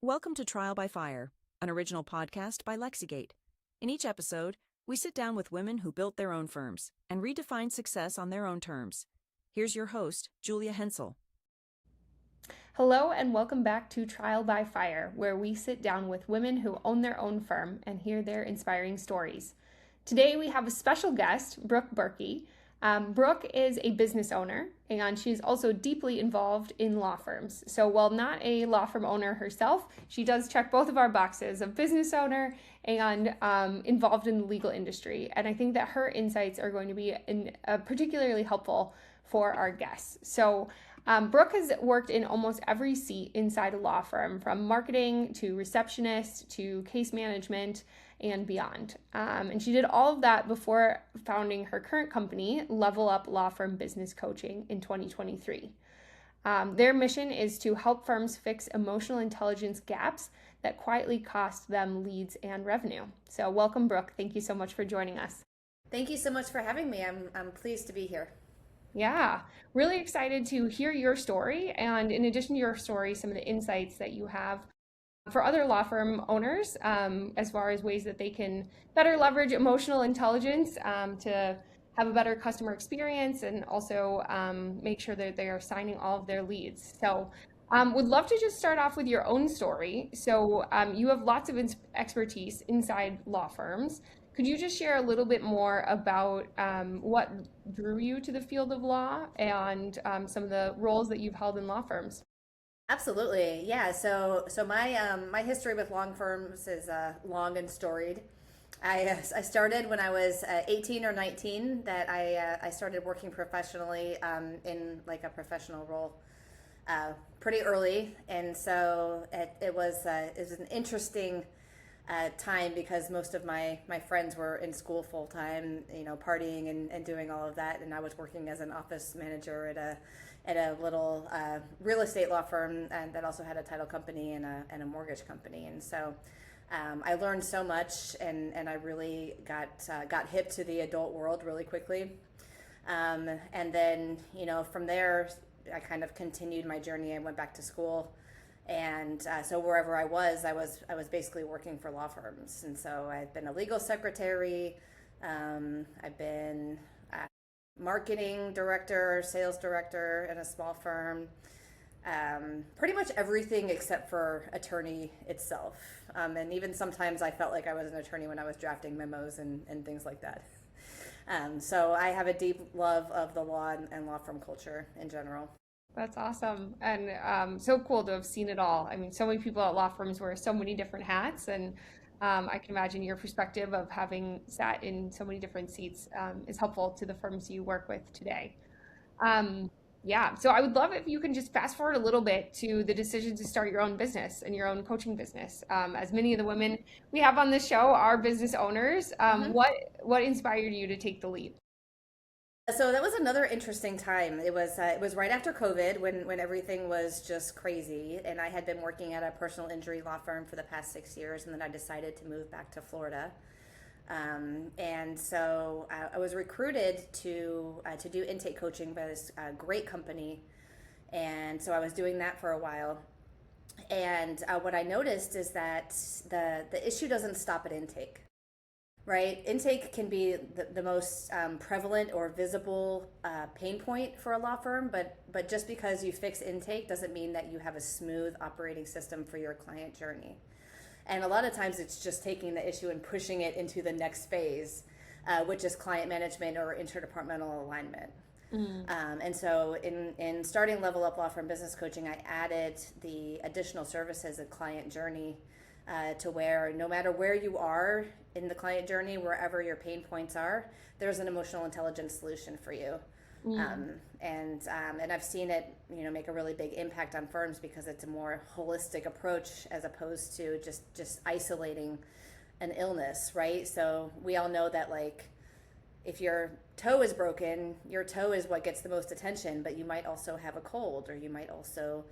Welcome to Trial by Fire, an original podcast by Lexigate. In each episode, we sit down with women who built their own firms and redefined success on their own terms. Here's your host, Julia Hensel. Hello and welcome back to Trial by Fire, where we sit down with women who own their own firm and hear their inspiring stories. Today we have a special guest, Brooke Birkey. Brooke is a business owner and she's also deeply involved in law firms. So while not a law firm owner herself, she does check both of our boxes of business owner and involved in the legal industry. And I think that her insights are going to be particularly helpful for our guests. So Brooke has worked in almost every seat inside a law firm, from marketing to receptionist to case management and beyond. And she did all of that before founding her current company, Level Up Law Firm Business Coaching, in 2023. Their mission is to help firms fix emotional intelligence gaps that quietly cost them leads and revenue. So welcome, Brooke. Thank you so much for joining us. Thank you so much for having me. I'm pleased to be here. Yeah, really excited to hear your story. And in addition to your story, some of the insights that you have for other law firm owners, as far as ways that they can better leverage emotional intelligence to have a better customer experience and also make sure that they are signing all of their leads. So would love to just start off with your own story. So you have lots of expertise inside law firms. Could you just share a little bit more about what drew you to the field of law and some of the roles that you've held in law firms? Absolutely, yeah. So my history with law firms is long and storied. I started when I was 18 or 19. That I started working professionally in like a professional role pretty early, and so it was an interesting time because most of my friends were in school full time, partying and doing all of that, and I was working as an office manager at a little real estate law firm, and that also had a title company and a mortgage company, and so I learned so much, and I really got hip to the adult world really quickly, and then from there I kind of continued my journey. I went back to school. And so wherever I was basically working for law firms. And so I've been a legal secretary. I've been a marketing director, sales director in a small firm. Pretty much everything except for attorney itself. And even sometimes I felt like I was an attorney when I was drafting memos and things like that. So I have a deep love of the law and law firm culture in general. That's awesome. And so cool to have seen it all. I mean, so many people at law firms wear so many different hats. And I can imagine your perspective of having sat in so many different seats is helpful to the firms you work with today. Yeah, so I would love if you can just fast forward a little bit to the decision to start your own business and your own coaching business. As many of the women we have on this show are business owners. What inspired you to take the leap? So that was another interesting time. It was right after COVID when everything was just crazy, and I had been working at a personal injury law firm for the past 6 years, and then I decided to move back to Florida. And so I was recruited to do intake coaching by this great company, and so I was doing that for a while. And what I noticed is that the issue doesn't stop at intake. Right? Intake can be the most prevalent or visible pain point for a law firm, but just because you fix intake doesn't mean that you have a smooth operating system for your client journey. And a lot of times it's just taking the issue and pushing it into the next phase, which is client management or interdepartmental alignment. And so in starting Level Up Law Firm Business Coaching, I added the additional services of client journey to where no matter where you are in the client journey, wherever your pain points are, there's an emotional intelligence solution for you. And I've seen it, make a really big impact on firms because it's a more holistic approach as opposed to just isolating an illness, right? So we all know that, like, if your toe is broken, your toe is what gets the most attention, but you might also have a cold, or you might also,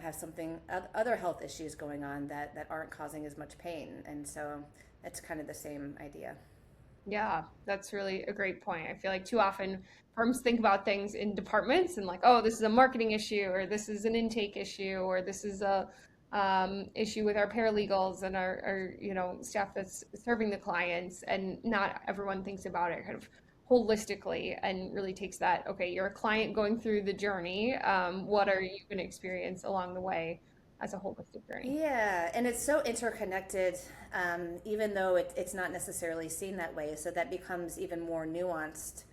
have something, other health issues going on that aren't causing as much pain. And so it's kind of the same idea. Yeah, that's really a great point. I feel like too often firms think about things in departments and like, oh, this is a marketing issue, or this is an intake issue, or this is a issue with our paralegals and our staff that's serving the clients, and not everyone thinks about it kind of holistically and really takes that, okay, you're a client going through the journey. What are you going to experience along the way as a holistic journey? Yeah, and it's so interconnected, even though it's not necessarily seen that way. So that becomes even more nuanced,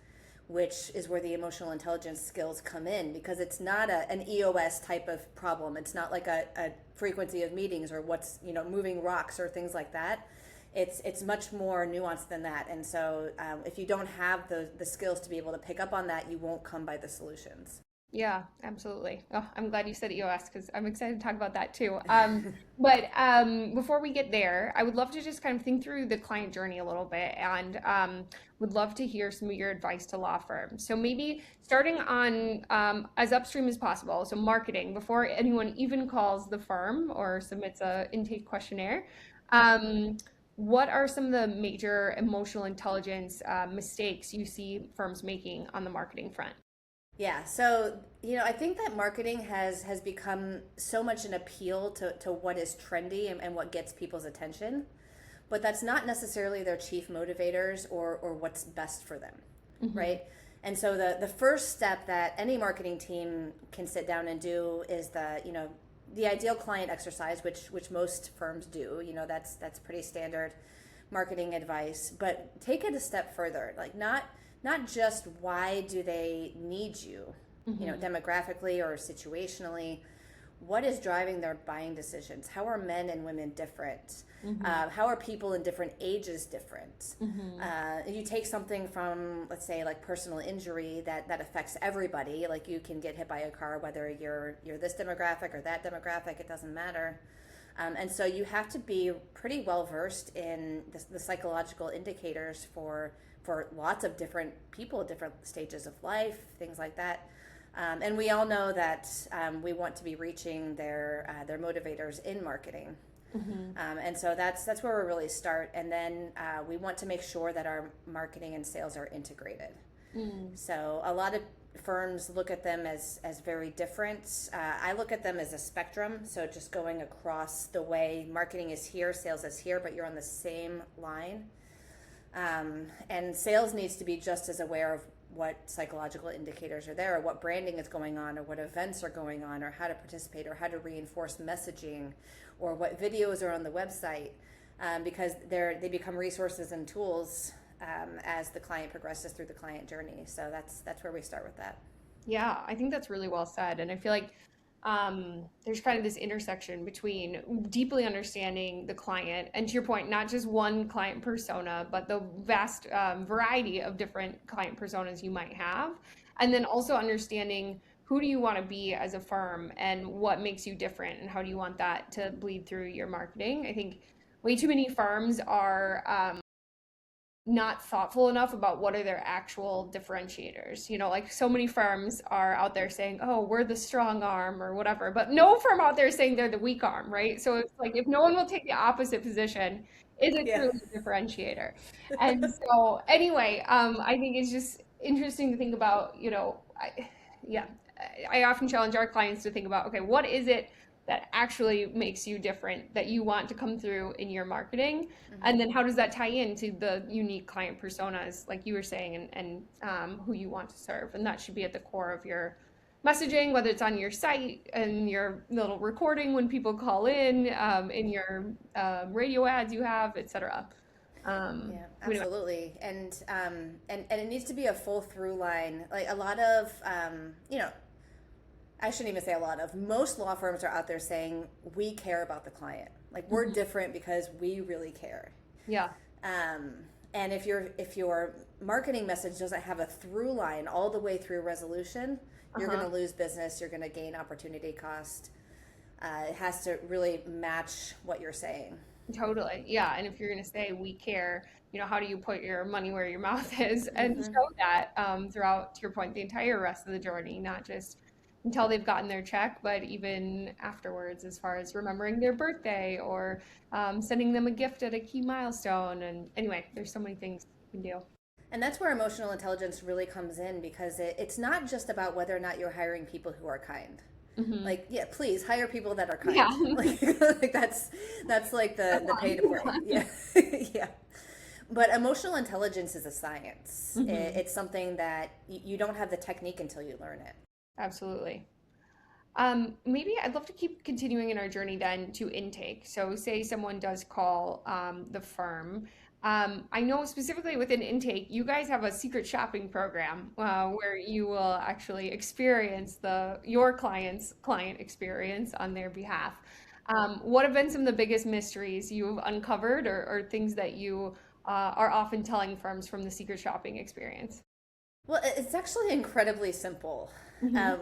which is where the emotional intelligence skills come in, because it's not an EOS type of problem. It's not like a frequency of meetings or what's, moving rocks or things like that. It's much more nuanced than that. And so if you don't have the skills to be able to pick up on that, you won't come by the solutions. Yeah, absolutely. Oh, I'm glad you said EOS because I'm excited to talk about that too. But before we get there, I would love to just kind of think through the client journey a little bit, and would love to hear some of your advice to law firms. So maybe starting on as upstream as possible, so marketing, before anyone even calls the firm or submits a intake questionnaire. What are some of the major emotional intelligence mistakes you see firms making on the marketing front? Yeah, so I think that marketing has become so much an appeal to what is trendy and what gets people's attention, but that's not necessarily their chief motivators or what's best for them, right? And so the first step that any marketing team can sit down and do is the ideal client exercise, which most firms do. That's pretty standard marketing advice, but take it a step further, like not just why do they need you, demographically or situationally. What is driving their buying decisions? How are men and women different? How are people in different ages different? You take something from, let's say, like personal injury that affects everybody. Like you can get hit by a car, whether you're this demographic or that demographic, it doesn't matter. And so you have to be pretty well versed in the psychological indicators for lots of different people, different stages of life, things like that. And we all know that we want to be reaching their motivators in marketing. And so that's where we really start. And then we want to make sure that our marketing and sales are integrated. So a lot of firms look at them as very different. I look at them as a spectrum. So just going across the way marketing is here, sales is here, but you're on the same line. And sales needs to be just as aware of what psychological indicators are there, or what branding is going on, or what events are going on, or how to participate, or how to reinforce messaging, or what videos are on the website, because they become resources and tools as the client progresses through the client journey. So that's where we start with that. Yeah, I think that's really well said. And I feel like there's kind of this intersection between deeply understanding the client, and to your point, not just one client persona, but the vast variety of different client personas you might have. And then also understanding who do you want to be as a firm and what makes you different and how do you want that to bleed through your marketing. I think way too many firms are not thoughtful enough about what are their actual differentiators. Like so many firms are out there saying, oh, we're the strong arm or whatever, but no firm out there is saying they're the weak arm, right? So it's like, if no one will take the opposite position, is it truly a differentiator? And so anyway, I think it's just interesting to think about, I often challenge our clients to think about, okay, what is it that actually makes you different, that you want to come through in your marketing? And then how does that tie into the unique client personas, like you were saying, and who you want to serve? And that should be at the core of your messaging, whether it's on your site and your little recording when people call in your radio ads you have, etc. Yeah, absolutely. And it needs to be a full through line. Like a lot of, I shouldn't even say a lot of, most law firms are out there saying, we care about the client. Like we're different because we really care. Yeah. And if your marketing message doesn't have a through line all the way through resolution, you're going to lose business. You're going to gain opportunity cost. It has to really match what you're saying. Totally. Yeah. And if you're going to say we care, how do you put your money where your mouth is and show that throughout, to your point, the entire rest of the journey, not just until they've gotten their check, but even afterwards, as far as remembering their birthday or sending them a gift at a key milestone. And anyway, there's so many things you can do. And that's where emotional intelligence really comes in, because it's not just about whether or not you're hiring people who are kind. Like, yeah, please hire people that are kind. Yeah. Like that's like the pay to play. Yeah. Yeah. But emotional intelligence is a science. It's something that you don't have the technique until you learn it. Absolutely. Maybe I'd love to keep continuing in our journey then to intake. So, say someone does call the firm. I know specifically within intake, you guys have a secret shopping program where you will actually experience your client's client experience on their behalf. What have been some of the biggest mysteries you've uncovered, or things that you are often telling firms from the secret shopping experience? Well, it's actually incredibly simple.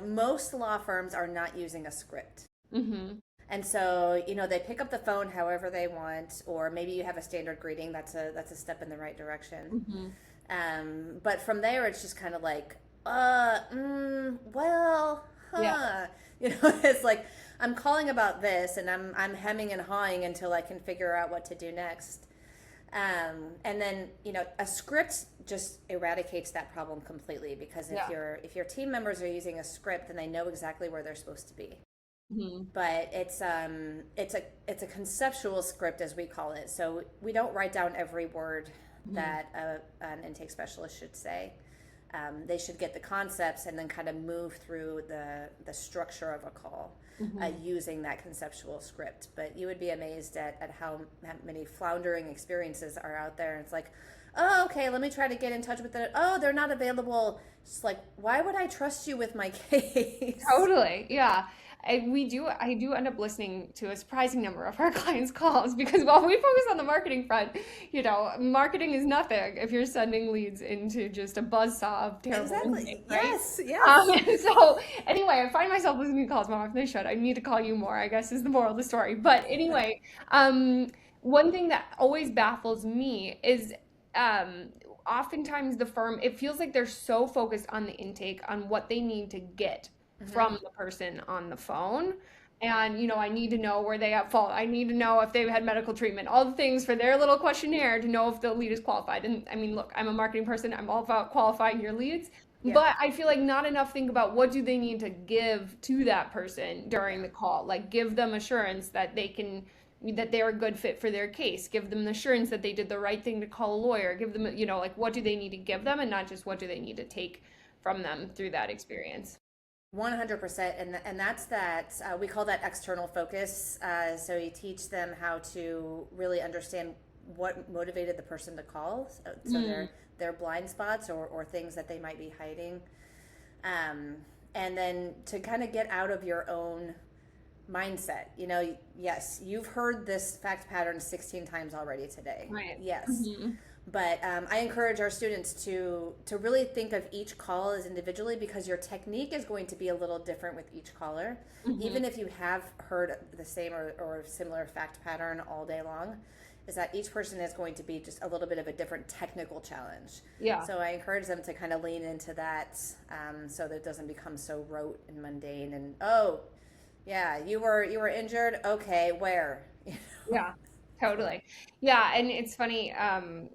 Most law firms are not using a script. Mm-hmm. And so, they pick up the phone however they want, or maybe you have a standard greeting. That's a step in the right direction. But from there, it's just kind of like, well, huh. Yeah. It's like, I'm calling about this, and I'm hemming and hawing until I can figure out what to do next. And then, a script just eradicates that problem completely, because if your team members are using a script, then they know exactly where they're supposed to be. But it's a conceptual script, as we call it. So we don't write down every word that an intake specialist should say. They should get the concepts and then kind of move through the structure of a call using that conceptual script. But you would be amazed at how many floundering experiences are out there. And it's like, oh, okay, let me try to get in touch with it. Oh, they're not available. It's like, why would I trust you with my case? Totally. Yeah. I do end up listening to a surprising number of our clients' calls, because while we focus on the marketing front, marketing is nothing if you're sending leads into just a buzzsaw of terrible Exactly. intake, right? Yes. So anyway, I find myself listening to calls more often than I should. I need to call you more, I guess, is the moral of the story. But anyway, one thing that always baffles me is oftentimes the firm, it feels like they're so focused on the intake, on what they need to get from the person on the phone. And, I need to know where they at fault. I need to know if they've had medical treatment, all the things for their little questionnaire to know if the lead is qualified. And I mean, look, I'm a marketing person. I'm all about qualifying your leads. Yeah. But I feel like not enough think about what do they need to give to that person during the call. Like, give them assurance that that they're a good fit for their case. Give them the assurance that they did the right thing to call a lawyer. Give them, like, what do they need to give them, and not just what do they need to take from them through that experience. 100%, and that's that. We call that external focus. So you teach them how to really understand what motivated the person to call. So their blind spots or things that they might be hiding, and then to kind of get out of your own mindset. Yes, you've heard this fact pattern 16 times already today. Right. Yes. But I encourage our students to really think of each call as individually, because your technique is going to be a little different with each caller. Even if you have heard the same or similar fact pattern all day long, is that each person is going to be just a little bit of a different technical challenge. Yeah. So I encourage them to kind of lean into that, so that it doesn't become so rote and mundane. And yeah, you were injured. Okay, where? Yeah. Totally. Yeah. And it's funny.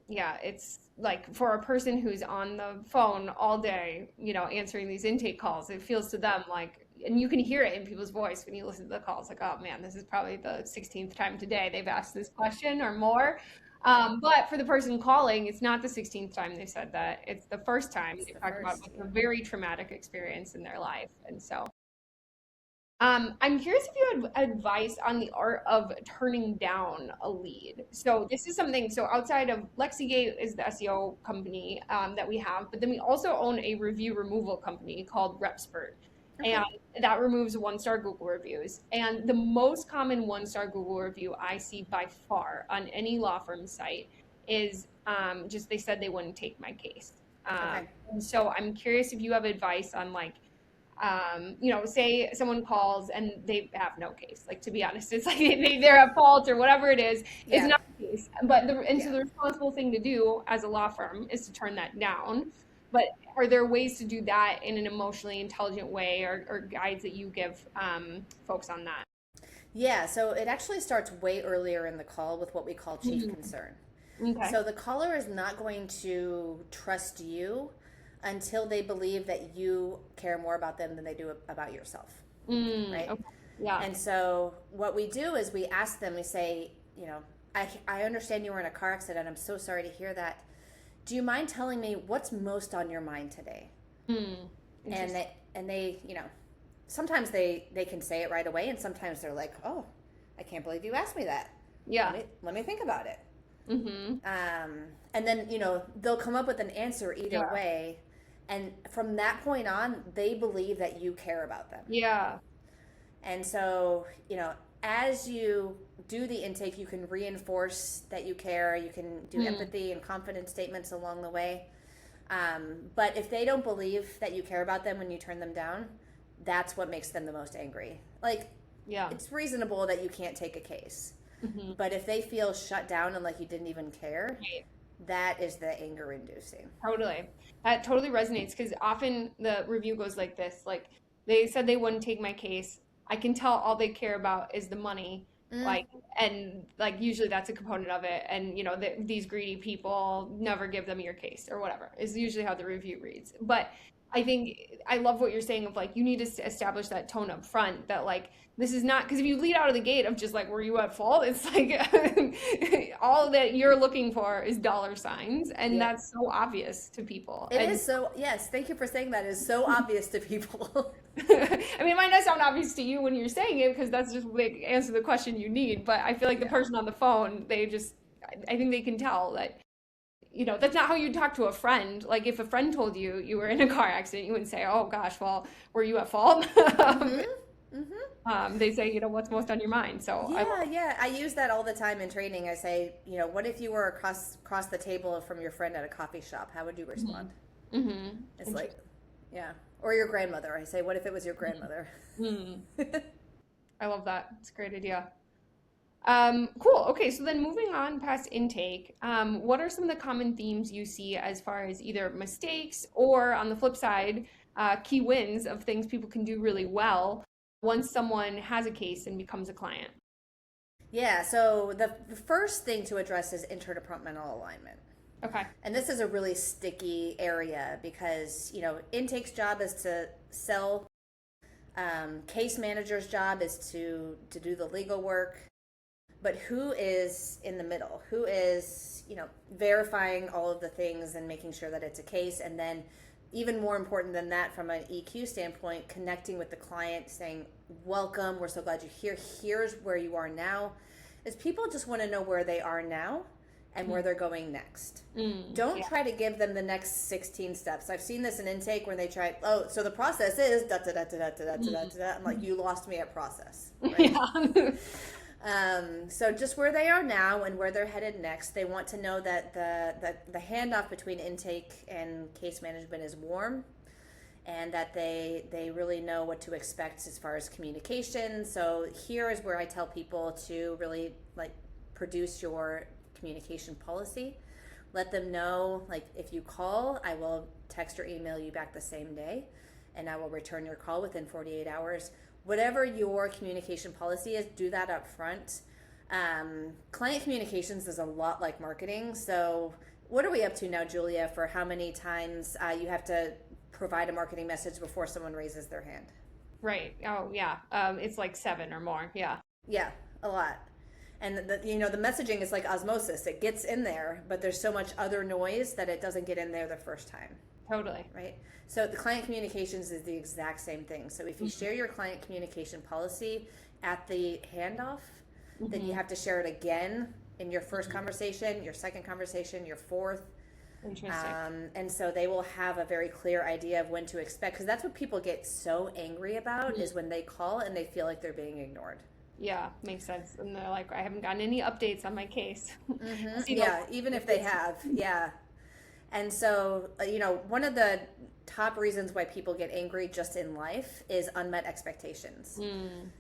It's like, for a person who's on the phone all day, answering these intake calls, it feels to them like, and you can hear it in people's voice when you listen to the calls, like, oh man, this is probably the 16th time today they've asked this question or more. But for the person calling, it's not the 16th time they've said that. It's the first time they've talked about a very traumatic experience in their life. And so I'm curious if you had advice on the art of turning down a lead. So this is something, so outside of LexiGate is the SEO company that we have, but then we also own a review removal company called RepSpert. Okay. And that removes 1-star Google reviews. And the most common 1-star Google review I see by far on any law firm site is just, they said they wouldn't take my case. Okay. And so I'm curious if you have advice on, like, say someone calls and they have no case. Like, to be honest, it's like they're at fault or whatever it is. Yeah. It's not the case. But so the responsible thing to do as a law firm is to turn that down. But are there ways to do that in an emotionally intelligent way, or guides that you give folks on that? Yeah, so it actually starts way earlier in the call with what we call chief concern. Okay. So the caller is not going to trust you until they believe that you care more about them than they do about yourself. right? Okay. Yeah. And so what we do is we ask them, we say, I understand you were in a car accident. I'm so sorry to hear that. Do you mind telling me what's most on your mind today? And they, sometimes they can say it right away, and sometimes they're like, oh, I can't believe you asked me that. Yeah. Let me think about it. And then, they'll come up with an answer either way. And from that point on, they believe that you care about them. Yeah. And so, as you do the intake, you can reinforce that you care. You can do empathy and confidence statements along the way. But if they don't believe that you care about them when you turn them down, that's what makes them the most angry. Like, it's reasonable that you can't take a case. But if they feel shut down and like you didn't even care, that is the anger inducing. Totally. That totally resonates, because often the review goes like this. Like, they said they wouldn't take my case. I can tell all they care about is the money. And usually that's a component of it. And, these greedy people, never give them your case or whatever is usually how the review reads. But I think I love what you're saying of like, you need to establish that tone up front that like, this is not, because if you lead out of the gate of just like, were you at fault? It's like all that you're looking for is dollar signs. And that's so obvious to people. It is so, yes. Thank you for saying that. It is so obvious to people. I mean, it might not sound obvious to you when you're saying it, because that's just the answer to the question you need. But I feel like the person on the phone, I think they can tell that, that's not how you talk to a friend. Like, if a friend told you you were in a car accident, you wouldn't say, oh gosh, well, were you at fault? They say, what's most on your mind. So I use that all the time in training. I say, what if you were across the table from your friend at a coffee shop? How would you respond? It's like, or your grandmother. I say, what if it was your grandmother? I love that. It's a great idea. Cool. Okay, so then moving on past intake, what are some of the common themes you see as far as either mistakes or, on the flip side, key wins of things people can do really well once someone has a case and becomes a client? Yeah, so the first thing to address is interdepartmental alignment. Okay. And this is a really sticky area because, intake's job is to sell. Case manager's job is to do the legal work. But who is in the middle? Who is, verifying all of the things and making sure that it's a case? And then even more important than that, from an EQ standpoint, connecting with the client, saying, welcome, we're so glad you're here. Here's where you are now. Is people just want to know where they are now and where they're going next. Don't try to give them the next 16 steps. I've seen this in intake where they try, so the process is da-da-da-da-da-da-da-da-da. I'm like, you lost me at process. Right? So just where they are now and where they're headed next. They want to know that the handoff between intake and case management is warm, and that they really know what to expect as far as communication. So here is where I tell people to really produce your communication policy. Let them know, if you call, I will text or email you back the same day, and I will return your call within 48 hours. Whatever your communication policy is, do that up front. Client communications is a lot like marketing. So what are we up to now, Julia, for how many times you have to provide a marketing message before someone raises their hand? Right. Oh, yeah. It's like 7 or more. Yeah. Yeah, a lot. And the messaging is like osmosis. It gets in there, but there's so much other noise that it doesn't get in there the first time. Totally. Right. So the client communications is the exact same thing. So if you share your client communication policy at the handoff, then you have to share it again in your first conversation, your second conversation, your fourth. Interesting. And so they will have a very clear idea of when to expect, because that's what people get so angry about is when they call and they feel like they're being ignored. Yeah, makes sense. And they're like, I haven't gotten any updates on my case. Yeah, even if they have. Yeah. And so, one of the top reasons why people get angry just in life is unmet expectations.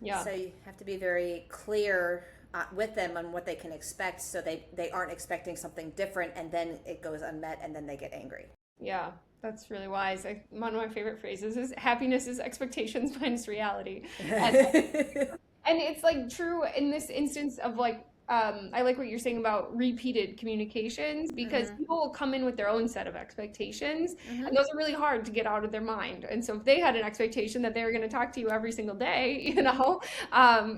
Yeah. So you have to be very clear with them on what they can expect, so they aren't expecting something different and then it goes unmet and then they get angry. Yeah, that's really wise. One of my favorite phrases is happiness is expectations minus reality. And it's true in this instance of I like what you're saying about repeated communications because people will come in with their own set of expectations, and those are really hard to get out of their mind. And so if they had an expectation that they were going to talk to you every single day,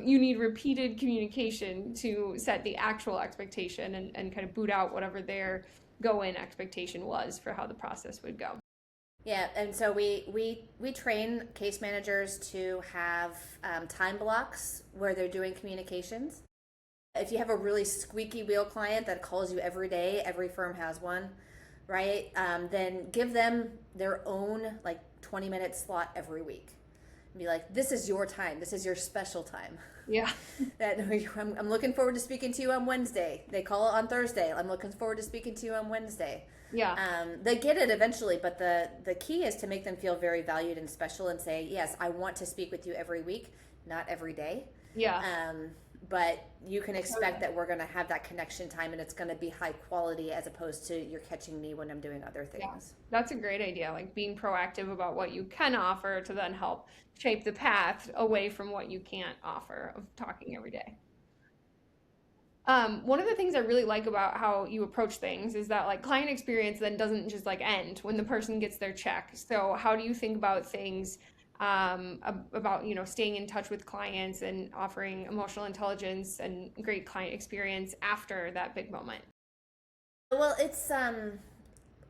you need repeated communication to set the actual expectation and kind of boot out whatever their go-in expectation was for how the process would go. Yeah, and so we train case managers to have time blocks where they're doing communications. If you have a really squeaky wheel client that calls you every day, every firm has one, right? Then give them their own 20-minute slot every week. Be like, this is your time. This is your special time. Yeah. I'm looking forward to speaking to you on Wednesday. They call on Thursday. I'm looking forward to speaking to you on Wednesday. Yeah. They get it eventually, but the key is to make them feel very valued and special and say, yes, I want to speak with you every week, not every day. Yeah. But you can expect that we're going to have that connection time, and it's going to be high quality as opposed to you're catching me when I'm doing other things. Yeah, that's a great idea. Like being proactive about what you can offer to then help shape the path away from what you can't offer of talking every day. One of the things I really like about how you approach things is that client experience then doesn't just end when the person gets their check. So how do you think about things about staying in touch with clients and offering emotional intelligence and great client experience after that big moment? Well, it's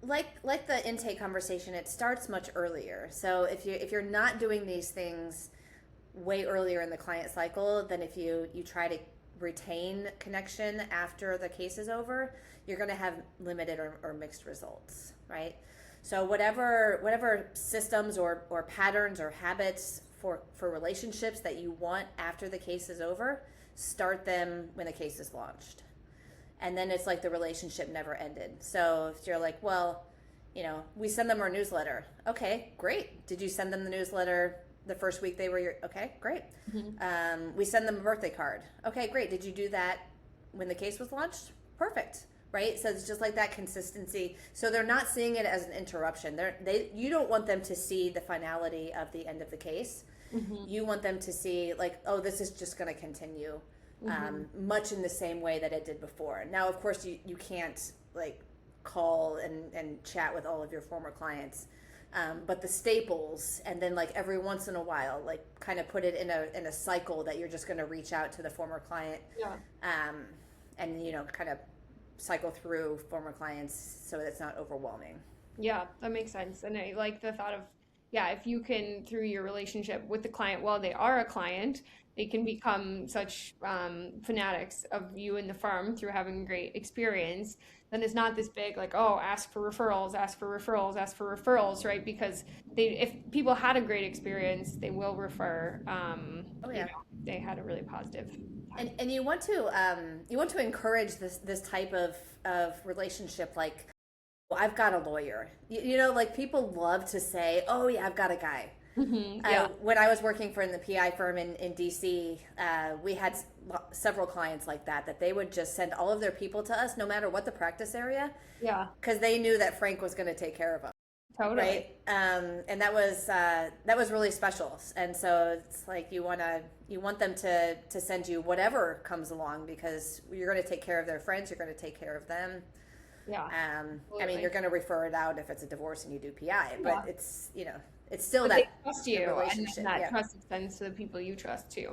like the intake conversation, it starts much earlier. So if you're not doing these things way earlier in the client cycle, then if you try to retain connection after the case is over, you're going to have limited or mixed results, right? So whatever systems or patterns or habits for relationships that you want after the case is over, start them when the case is launched. And then it's like the relationship never ended. So if you're like, well, we send them our newsletter. Okay, great. Did you send them the newsletter the first week they were your, okay, great. We send them a birthday card. Okay, great. Did you do that when the case was launched? Perfect. Right? So it's just like that consistency. So they're not seeing it as an interruption. You don't want them to see the finality of the end of the case. You want them to see oh, this is just going to continue much in the same way that it did before. Now, of course, you can't call and chat with all of your former clients. But the staples, and then every once in a while, kind of put it in a cycle that you're just going to reach out to the former client, and kind of cycle through former clients so that it's not overwhelming. Yeah, that makes sense. And I like the thought of, if you can, through your relationship with the client while they are a client, they can become such fanatics of you and the firm through having a great experience, then it's not this big ask for referrals, ask for referrals, ask for referrals, right? Because if people had a great experience, they will refer. They had a really positive time. And you want to encourage this type of relationship. I've got a lawyer. People love to say, oh yeah, I've got a guy. When I was working in the PI firm in DC, we had several clients like that they would just send all of their people to us, no matter what the practice area. Yeah. Because they knew that Frank was going to take care of them. Totally. Right. And that was really special. And so it's you want them to send you whatever comes along, because you're going to take care of their friends. You're going to take care of them. Yeah. I mean, you're going to refer it out if it's a divorce and you do PI, but it's it's still but that they trust you, relationship. And that trust extends to the people you trust too.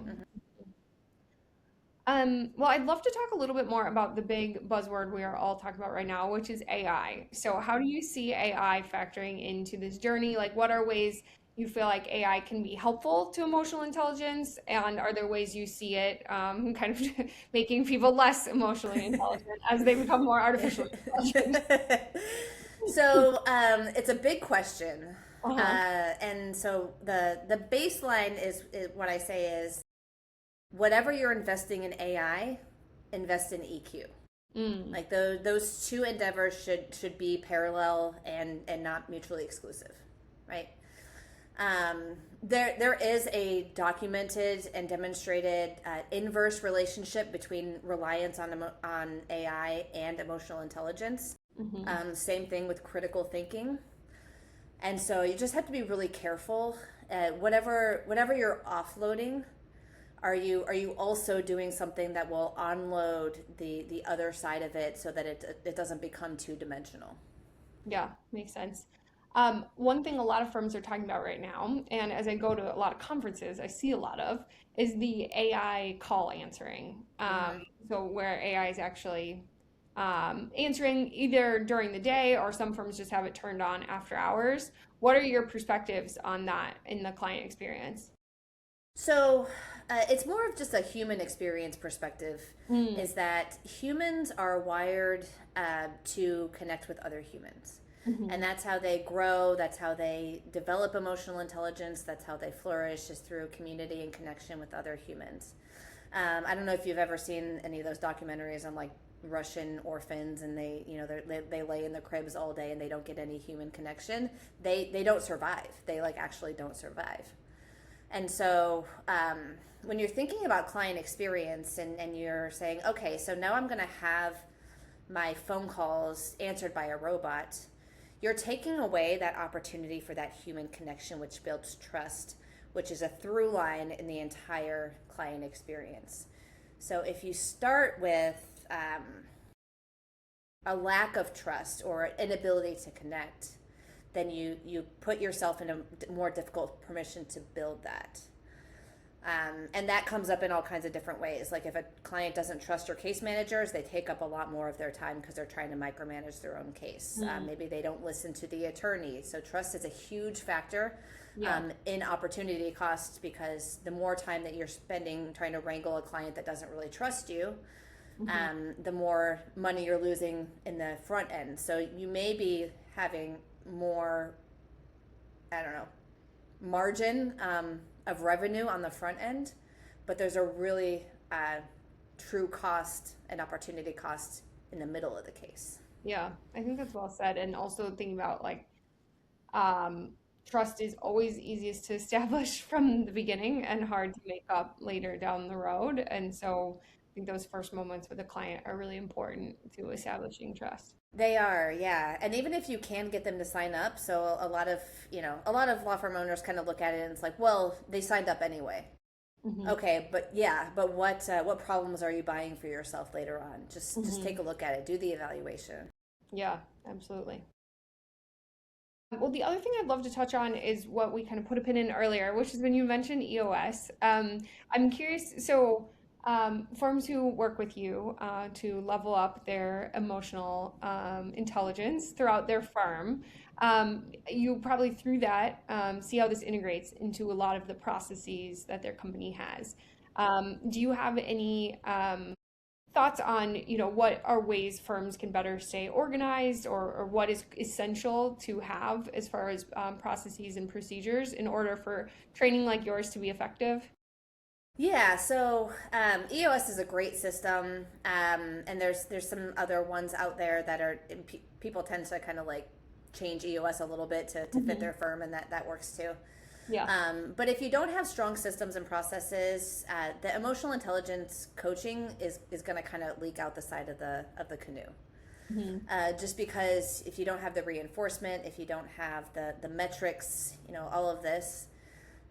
Well, I'd love to talk a little bit more about the big buzzword we are all talking about right now, which is AI. So how do you see AI factoring into this journey? What are ways you feel like AI can be helpful to emotional intelligence? And are there ways you see it kind of making people less emotionally intelligent as they become more artificially intelligent? So it's a big question. And so the baseline is what I say is, whatever you're investing in AI, invest in EQ. Those two endeavors should be parallel and not mutually exclusive, right? There is a documented and demonstrated inverse relationship between reliance on AI and emotional intelligence. Same thing with critical thinking. And so you just have to be really careful. Whatever you're offloading, are you also doing something that will unload the other side of it so that it doesn't become two dimensional? Yeah, makes sense. One thing a lot of firms are talking about right now, and as I go to a lot of conferences, I see a lot of, is the AI call answering. So where AI is actually answering either during the day, or some firms just have it turned on after hours. What are your perspectives on that in the client experience? So it's more of just a human experience perspective, Mm, is that humans are wired to connect with other humans. mhm. And that's how they grow, that's how they develop emotional intelligence, that's how they flourish, is through community and connection with other humans. I don't know if you've ever seen any of those documentaries on like Russian orphans, and they lay in the cribs all day and they don't get any human connection. They don't survive. They like actually don't survive. And so when you're thinking about client experience, and you're saying, okay, so now I'm going to have my phone calls answered by a robot, you're taking away that opportunity for that human connection, which builds trust, which is a through line in the entire client experience. So if you start with a lack of trust or inability to connect, then you put yourself in a more difficult permission to build that. And that comes up in all kinds of different ways. Like if a client doesn't trust your case managers, they take up a lot more of their time because they're trying to micromanage their own case. Maybe they don't listen to the attorney. So trust is a huge factor in opportunity costs, because the more time that you're spending trying to wrangle a client that doesn't really trust you, the more money you're losing in the front end. So you may be having more, I don't know, margin of revenue on the front end, but there's a really true cost and opportunity cost in the middle of the case. Yeah, I think that's well said. And also thinking about like um, trust is always easiest to establish from the beginning and hard to make up later down the road. And so I think those first moments with a client are really important to establishing trust. They are, yeah. And even if you can get them to sign up, so a lot of law firm owners kind of look at it and it's like, well, they signed up anyway. Hmm. Okay, but what problems are you buying for yourself later on? Just Hmm. take a look at it, do the evaluation. Yeah, absolutely. Well, the other thing I'd love to touch on is what we kind of put a pin in earlier, which is when you mentioned EOS. I'm curious, so firms who work with you to level up their emotional intelligence throughout their firm, you probably through that see how this integrates into a lot of the processes that their company has. Do you have any thoughts on, what are ways firms can better stay organized, or what is essential to have as far as processes and procedures in order for training like yours to be effective? Yeah, so EOS is a great system, and there's some other ones out there that are people tend to kind of like change EOS a little bit to fit Hmm. their firm, and that works too. Yeah. But if you don't have strong systems and processes, the emotional intelligence coaching is going to kind of leak out the side of the canoe. Hmm. Just because if you don't have the reinforcement, if you don't have the metrics, all of this.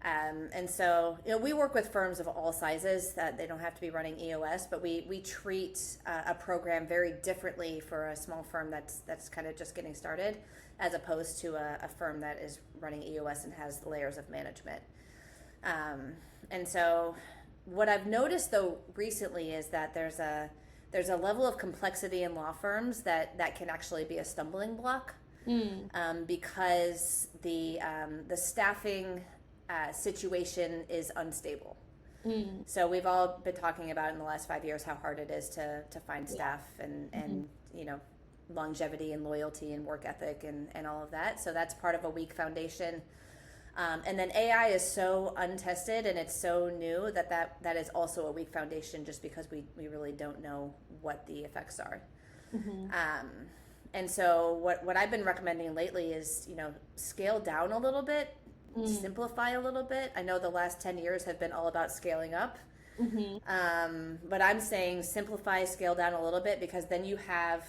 And so, we work with firms of all sizes that they don't have to be running EOS, but we treat a program very differently for a small firm that's kind of just getting started, as opposed to a firm that is running EOS and has the layers of management. And so, what I've noticed though recently is that there's a level of complexity in law firms that can actually be a stumbling block, Mm. because the staffing situation is unstable. Mm. So we've all been talking about in the last 5 years how hard it is to find Yeah. staff, and Hmm. longevity and loyalty and work ethic and all of that. So that's part of a weak foundation. And then AI is so untested and it's so new that is also a weak foundation, just because we really don't know what the effects are. Hmm. Um, and so what I've been recommending lately is, scale down a little bit, Mm. simplify a little bit. I know the last 10 years have been all about scaling up. Hmm. But I'm saying simplify, scale down a little bit, because then you have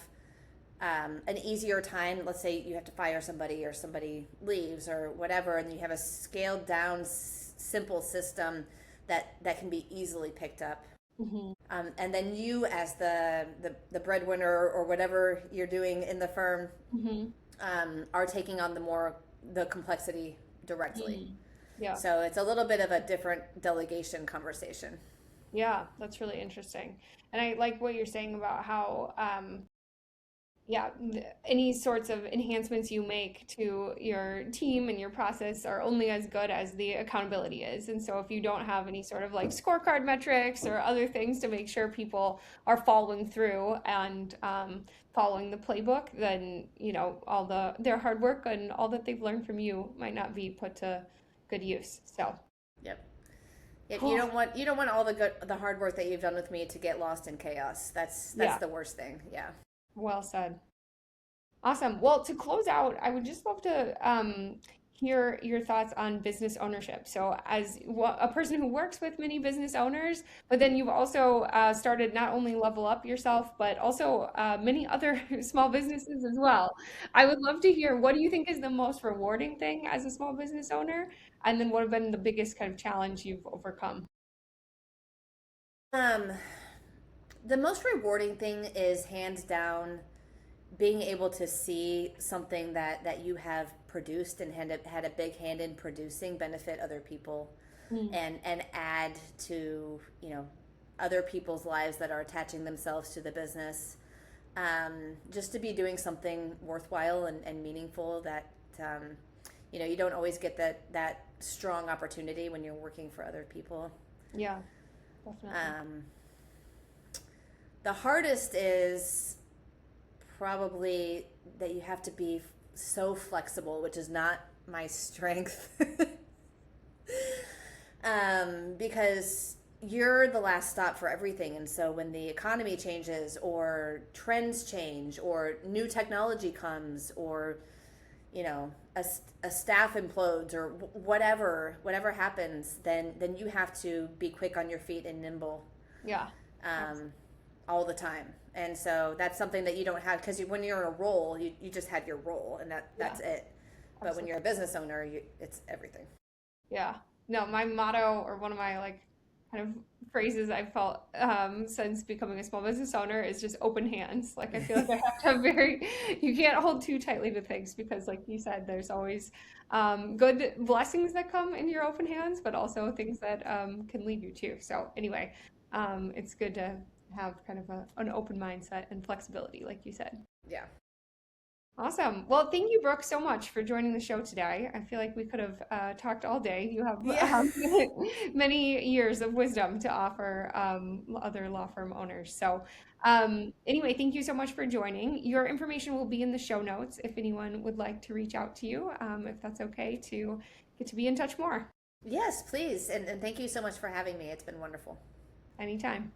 an easier time. Let's say you have to fire somebody or somebody leaves or whatever, and you have a scaled down, simple system that can be easily picked up. Mm-hmm. And then you, as the breadwinner or whatever you're doing in the firm, Mm-hmm. are taking on the complexity directly. Mm-hmm. Yeah. So it's a little bit of a different delegation conversation. Yeah, that's really interesting. And I like what you're saying about how, yeah, any sorts of enhancements you make to your team and your process are only as good as the accountability is. And so if you don't have any sort of like scorecard metrics or other things to make sure people are following through and following the playbook, then, you know, their hard work and all that they've learned from you might not be put to good use. So, Yep. Yeah, cool. you don't want all the hard work that you've done with me to get lost in chaos. That's Yeah. the worst thing. Yeah. Well said. Awesome. Well, to close out, I would just love to hear your thoughts on business ownership. So, as a person who works with many business owners, but then you've also started not only Level Up yourself, but also many other small businesses as well. I would love to hear, what do you think is the most rewarding thing as a small business owner? And then what have been the biggest kind of challenge you've overcome? Um, the most rewarding thing is hands down being able to see something that you have produced and had a big hand in producing benefit other people, and add to, you know, other people's lives that are attaching themselves to the business. Just to be doing something worthwhile and meaningful that, you know, you don't always get that strong opportunity when you're working for other people. Yeah, definitely. The hardest is probably that you have to be so flexible, which is not my strength. Because you're the last stop for everything. And so when the economy changes or trends change or new technology comes or, you know, a staff implodes or whatever happens, then you have to be quick on your feet and nimble. Yeah. All the time. And so that's something that you don't have, because when you're in a role, you just have your role and that's it. But Absolutely. when you're a business owner, it's everything. Yeah. No, my motto, or one of my like kind of phrases I've felt since becoming a small business owner, is just open hands. Like I feel like I have to have you can't hold too tightly to things, because like you said, there's always good blessings that come in your open hands, but also things that can leave you too. So anyway, it's good to have kind of an open mindset and flexibility, like you said. Yeah. Awesome. Well, thank you, Brooke, so much for joining the show today. I feel like we could have talked all day. You have Yeah. many years of wisdom to offer other law firm owners. So, anyway, thank you so much for joining. Your information will be in the show notes if anyone would like to reach out to you, if that's okay, to get to be in touch more. Yes, please. And thank you so much for having me. It's been wonderful. Anytime.